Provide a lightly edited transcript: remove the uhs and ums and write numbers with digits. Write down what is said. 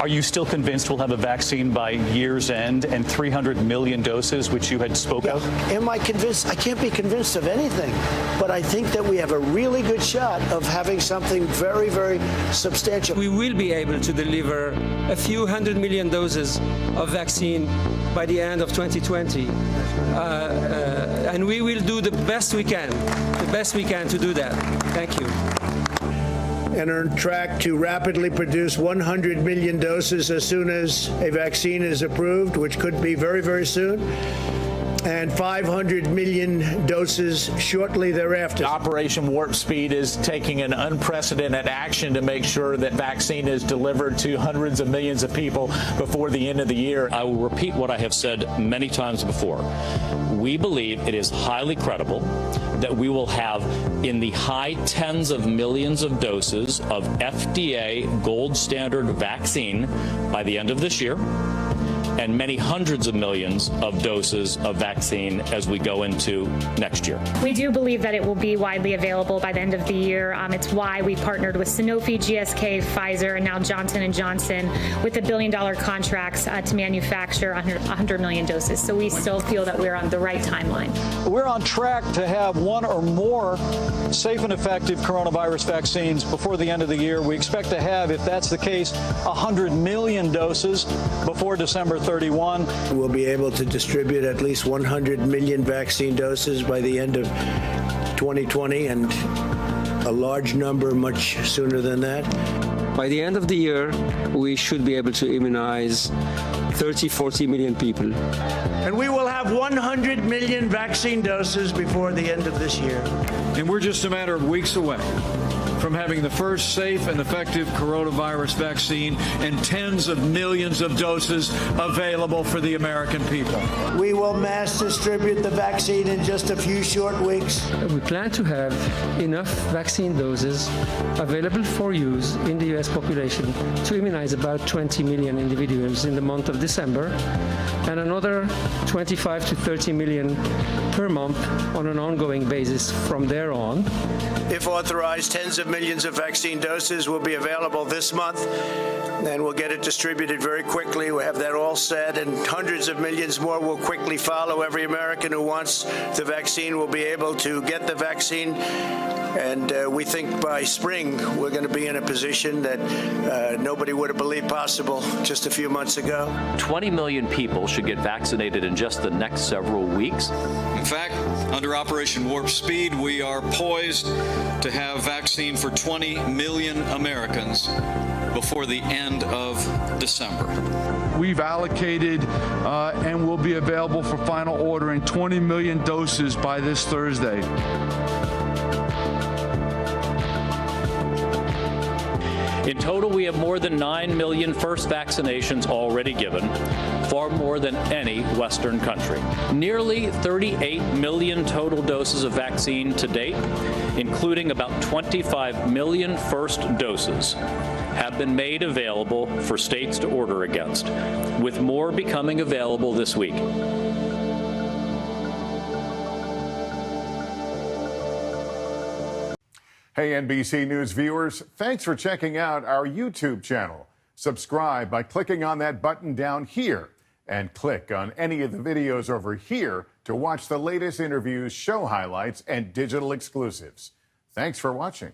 Are you still convinced we'll have a vaccine by year's end and 300 million doses, which you had spoken of? Am I convinced? I can't be convinced of anything, but I think that we have a really good shot of having something very, very substantial. We will be able to deliver a few 100 million doses of vaccine by the end of 2020. And we will do the best we can to do that. Thank you. And are on track to rapidly produce 100 million doses as soon as a vaccine is approved, which could be very, very soon, and 500 million doses shortly thereafter. Operation Warp Speed is taking an unprecedented action to make sure that vaccine is delivered to hundreds of millions of people before the end of the year. I will repeat what I have said many times before. We believe it is highly credible that we will have in the high tens of millions of doses of FDA gold standard vaccine by the end of this year, and many hundreds of millions of doses of vaccine as we go into next year. We do believe that it will be widely available by the end of the year. It's why we partnered with Sanofi, GSK, Pfizer, and now Johnson & Johnson with the billion-dollar contracts to manufacture 100 million doses. So we still feel that we're on the right timeline. We're on track to have one or more safe and effective coronavirus vaccines before the end of the year. We expect to have, if that's the case, 100 million doses before December 31. We'll be able to distribute at least 100 million vaccine doses by the end of 2020, and a large number much sooner than that. By the end of the year, we should be able to immunize 30, 40 million people. And we will have 100 million vaccine doses before the end of this year. And we're just a matter of weeks away from having the first safe and effective coronavirus vaccine and tens of millions of doses available for the American people. We will mass distribute the vaccine in just a few short weeks. We plan to have enough vaccine doses available for use in the U.S. population to immunize about 20 million individuals in the month of December, and another 25 to 30 million per month on an ongoing basis from there on. If authorized, tens of millions of vaccine doses will be available this month, and we'll get it distributed very quickly. We have that all set, and hundreds of millions more will quickly follow. Every American who wants the vaccine will be able to get the vaccine, and we think by spring we're going to be in a position that nobody would have believed possible just a few months ago. 20 million people should get vaccinated in just the next several weeks. In fact, under Operation Warp Speed, we are poised to have vaccine for 20 million Americans before the end of December. We've allocated and will be available for final order in 20 million doses by this Thursday. In total, we have more than 9 million first vaccinations already given, far more than any Western country. Nearly 38 million total doses of vaccine to date, including about 25 million first doses, have been made available for states to order against, with more becoming available this week. Hey, NBC News viewers, thanks for checking out our YouTube channel. Subscribe by clicking on that button down here, and click on any of the videos over here to watch the latest interviews, show highlights, and digital exclusives. Thanks for watching.